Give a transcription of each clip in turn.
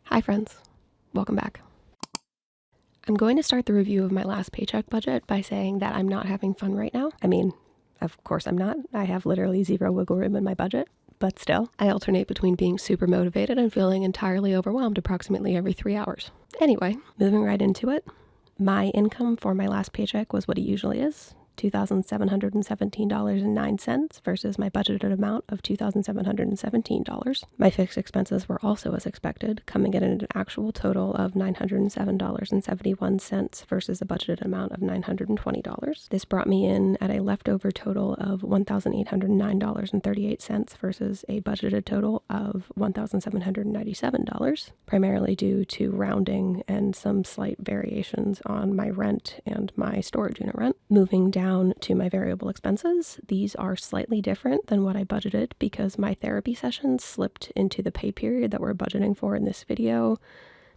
Hi friends, welcome back. I'm going to start the review of my last paycheck budget by saying that I'm not having fun right now. I mean, of course I'm not. I have literally zero wiggle room in my budget, but still, I alternate between being super motivated and feeling entirely overwhelmed approximately every 3 hours. Anyway, moving right into it, my income for my last paycheck was what it usually is, $2,717.09 versus my budgeted amount of $2,717. My fixed expenses were also as expected, coming in at an actual total of $907.71 versus a budgeted amount of $920. This brought me in at a leftover total of $1,809.38 versus a budgeted total of $1,797, primarily due to rounding and some slight variations on my rent and my storage unit rent. Moving down to my variable expenses, these are slightly different than what I budgeted because my therapy sessions slipped into the pay period that we're budgeting for in this video.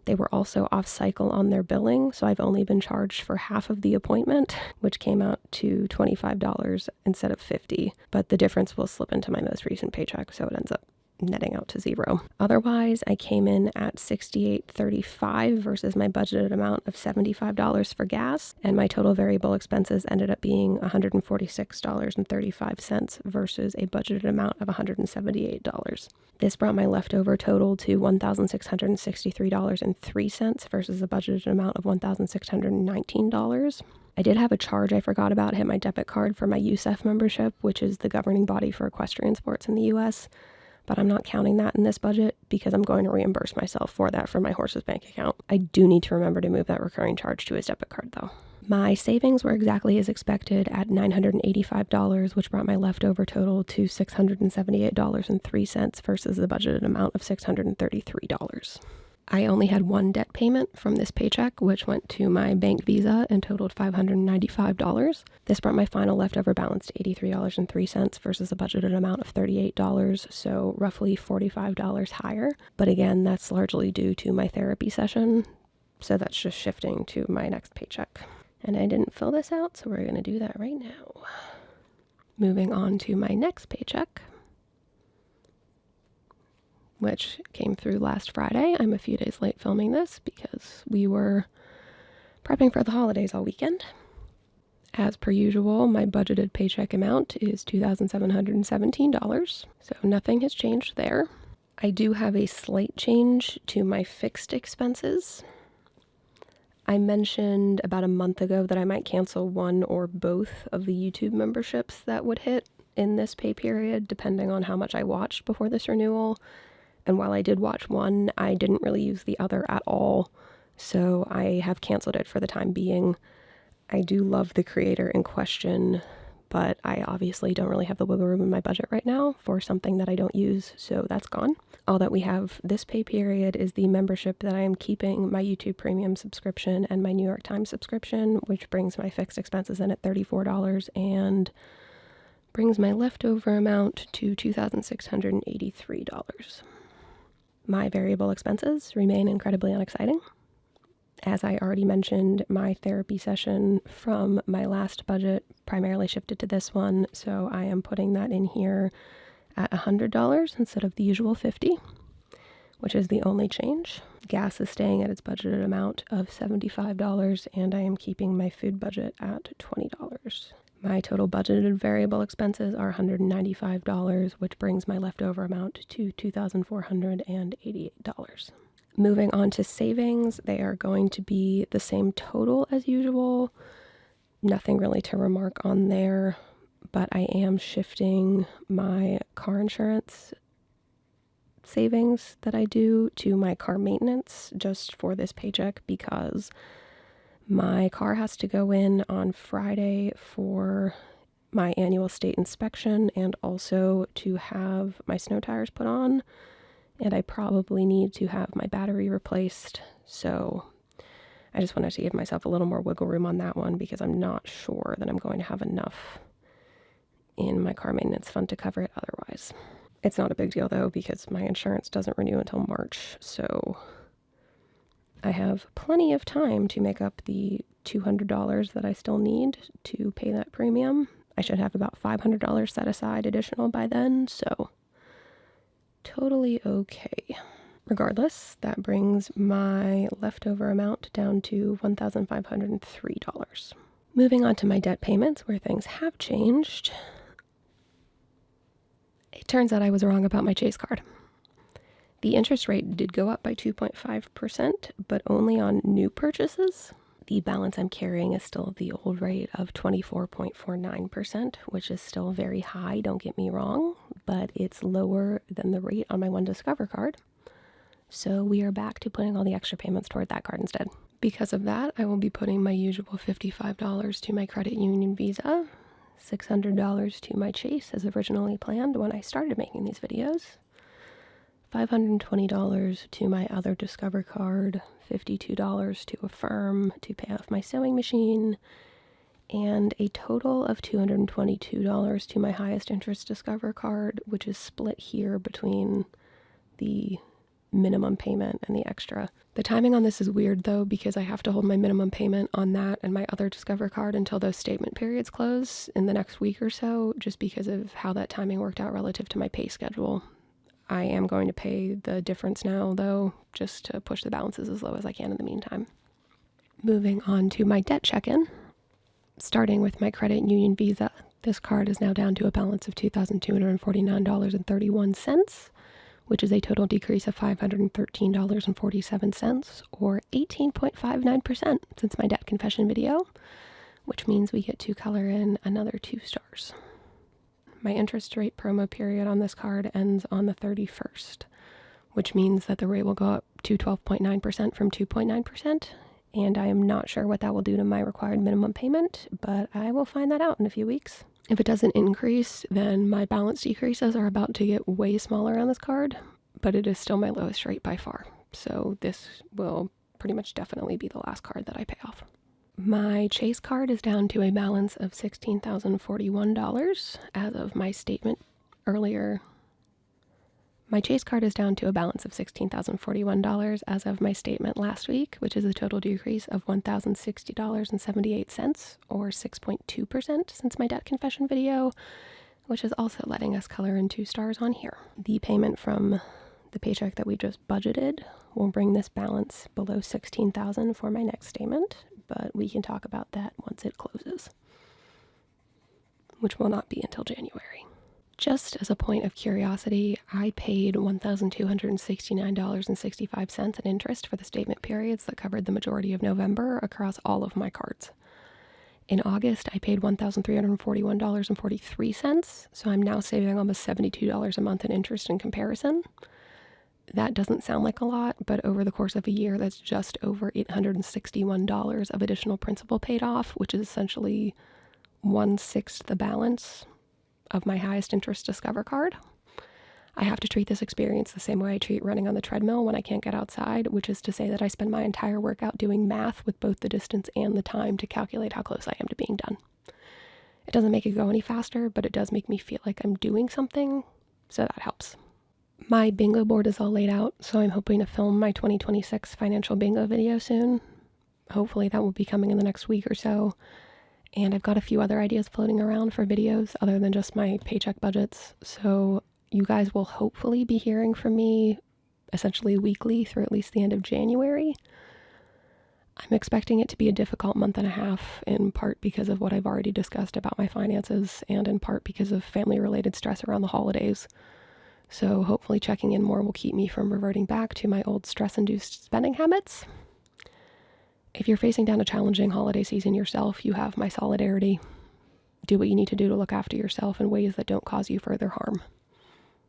They were also off cycle on their billing, so I've only been charged for half of the appointment, which came out to $25 instead of $50, but the difference will slip into my most recent paycheck, so it ends up netting out to zero. Otherwise, I came in at $68.35 versus my budgeted amount of $75 for gas, and my total variable expenses ended up being $146.35 versus a budgeted amount of $178. This brought my leftover total to $1,663.03 versus a budgeted amount of $1,619. I did have a charge I forgot about hit my debit card for my USEF membership, which is the governing body for equestrian sports in the US, but I'm not counting that in this budget because I'm going to reimburse myself for that from my horse's bank account. I do need to remember to move that recurring charge to his debit card though. My savings were exactly as expected at $985, which brought my leftover total to $678.03 versus the budgeted amount of $633. I only had one debt payment from this paycheck, which went to my bank Visa and totaled $595. This brought my final leftover balance to $83.03 versus a budgeted amount of $38, so roughly $45 higher. But again, that's largely due to my therapy session, so that's just shifting to my next paycheck. And I didn't fill this out, so we're going to do that right now. Moving on to my next paycheck, which came through last Friday. I'm a few days late filming this because we were prepping for the holidays all weekend. As per usual, my budgeted paycheck amount is $2,717, so nothing has changed there. I do have a slight change to my fixed expenses. I mentioned about a month ago that I might cancel one or both of the YouTube memberships that would hit in this pay period, depending on how much I watched before this renewal. And while I did watch one, I didn't really use the other at all, so I have canceled it for the time being. I do love the creator in question, but I obviously don't really have the wiggle room in my budget right now for something that I don't use, so that's gone. All that we have this pay period is the membership that I am keeping, my YouTube Premium subscription and my New York Times subscription, which brings my fixed expenses in at $34 and brings my leftover amount to $2,683. My variable expenses remain incredibly unexciting. As I already mentioned, my therapy session from my last budget primarily shifted to this one, so I am putting that in here at $100 instead of the usual $50, which is the only change. Gas is staying at its budgeted amount of $75, and I am keeping my food budget at $20. My total budgeted variable expenses are $195, which brings my leftover amount to $2,488. Moving on to savings, they are going to be the same total as usual. Nothing really to remark on there, but I am shifting my car insurance savings that I do to my car maintenance just for this paycheck because my car has to go in on Friday for my annual state inspection and also to have my snow tires put on, and I probably need to have my battery replaced, so I just wanted to give myself a little more wiggle room on that one because I'm not sure that I'm going to have enough in my car maintenance fund to cover it otherwise. It's not a big deal though because my insurance doesn't renew until March, so I have plenty of time to make up the $200 that I still need to pay that premium. I should have about $500 set aside additional by then, so totally okay. Regardless, that brings my leftover amount down to $1,503. Moving on to my debt payments, where things have changed. It turns out I was wrong about my Chase card. The interest rate did go up by 2.5%, but only on new purchases. The balance I'm carrying is still the old rate of 24.49%, which is still very high, don't get me wrong, but it's lower than the rate on my One Discover card. So we are back to putting all the extra payments toward that card instead. Because of that, I will be putting my usual $55 to my credit union Visa, $600 to my Chase as originally planned when I started making these videos, $520 to my other Discover card, $52 to Affirm to pay off my sewing machine, and a total of $222 to my highest interest Discover card, which is split here between the minimum payment and the extra. The timing on this is weird though, because I have to hold my minimum payment on that and my other Discover card until those statement periods close in the next week or so, just because of how that timing worked out relative to my pay schedule. I am going to pay the difference now though, just to push the balances as low as I can in the meantime. Moving on to my debt check-in, starting with my credit union Visa. This card is now down to a balance of $2,249.31, which is a total decrease of $513.47, or 18.59% since my debt confession video, which means we get to color in another 2 stars. My interest rate promo period on this card ends on the 31st, which means that the rate will go up to 12.9% from 2.9%, and I am not sure what that will do to my required minimum payment, but I will find that out in a few weeks. If it doesn't increase, then my balance decreases are about to get way smaller on this card, but it is still my lowest rate by far. So this will pretty much definitely be the last card that I pay off. My Chase card is down to a balance of $16,041 as of my statement earlier. My Chase card is down to a balance of $16,041 as of my statement last week, which is a total decrease of $1,060.78, or 6.2% since my debt confession video, which is also letting us color in 2 stars on here. The payment from the paycheck that we just budgeted will bring this balance below $16,000 for my next statement, but we can talk about that once it closes, which will not be until January. Just as a point of curiosity, I paid $1,269.65 in interest for the statement periods that covered the majority of November across all of my cards. In August, I paid $1,341.43, so I'm now saving almost $72 a month in interest in comparison. That doesn't sound like a lot, but over the course of a year, that's just over $861 of additional principal paid off, which is essentially 1/6 the balance of my highest interest Discover card. I have to treat this experience the same way I treat running on the treadmill when I can't get outside, which is to say that I spend my entire workout doing math with both the distance and the time to calculate how close I am to being done. It doesn't make it go any faster, but it does make me feel like I'm doing something, so that helps. My bingo board is all laid out, so I'm hoping to film my 2026 financial bingo video soon. Hopefully that will be coming in the next week or so. And I've got a few other ideas floating around for videos other than just my paycheck budgets. So you guys will hopefully be hearing from me essentially weekly through at least the end of January. I'm expecting it to be a difficult month and a half, in part because of what I've already discussed about my finances, and in part because of family-related stress around the holidays. So hopefully checking in more will keep me from reverting back to my old stress-induced spending habits. If you're facing down a challenging holiday season yourself, you have my solidarity. Do what you need to do to look after yourself in ways that don't cause you further harm.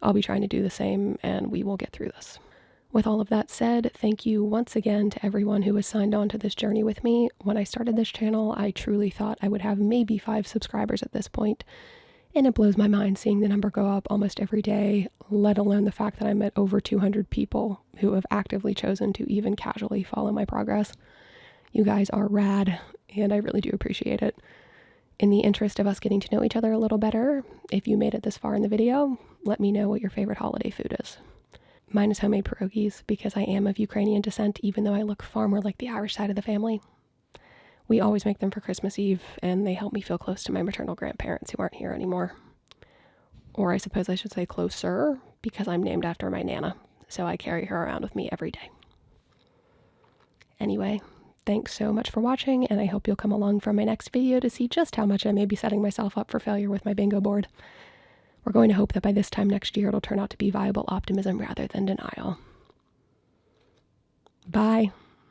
I'll be trying to do the same, and we will get through this. With all of that said, thank you once again to everyone who has signed on to this journey with me. When I started this channel, I truly thought I would have maybe 5 subscribers at this point, and it blows my mind seeing the number go up almost every day, let alone the fact that I'm at over 200 people who have actively chosen to even casually follow my progress. You guys are rad, and I really do appreciate it. In the interest of us getting to know each other a little better, if you made it this far in the video, let me know what your favorite holiday food is. Mine is homemade pierogies, because I am of Ukrainian descent, even though I look far more like the Irish side of the family. We always make them for Christmas Eve, and they help me feel close to my maternal grandparents who aren't here anymore. Or I suppose I should say closer, because I'm named after my Nana. so I carry her around with me every day. Anyway, thanks so much for watching, and I hope you'll come along for my next video to see just how much I may be setting myself up for failure with my bingo board. We're going to hope that by this time next year it'll turn out to be viable optimism rather than denial. Bye.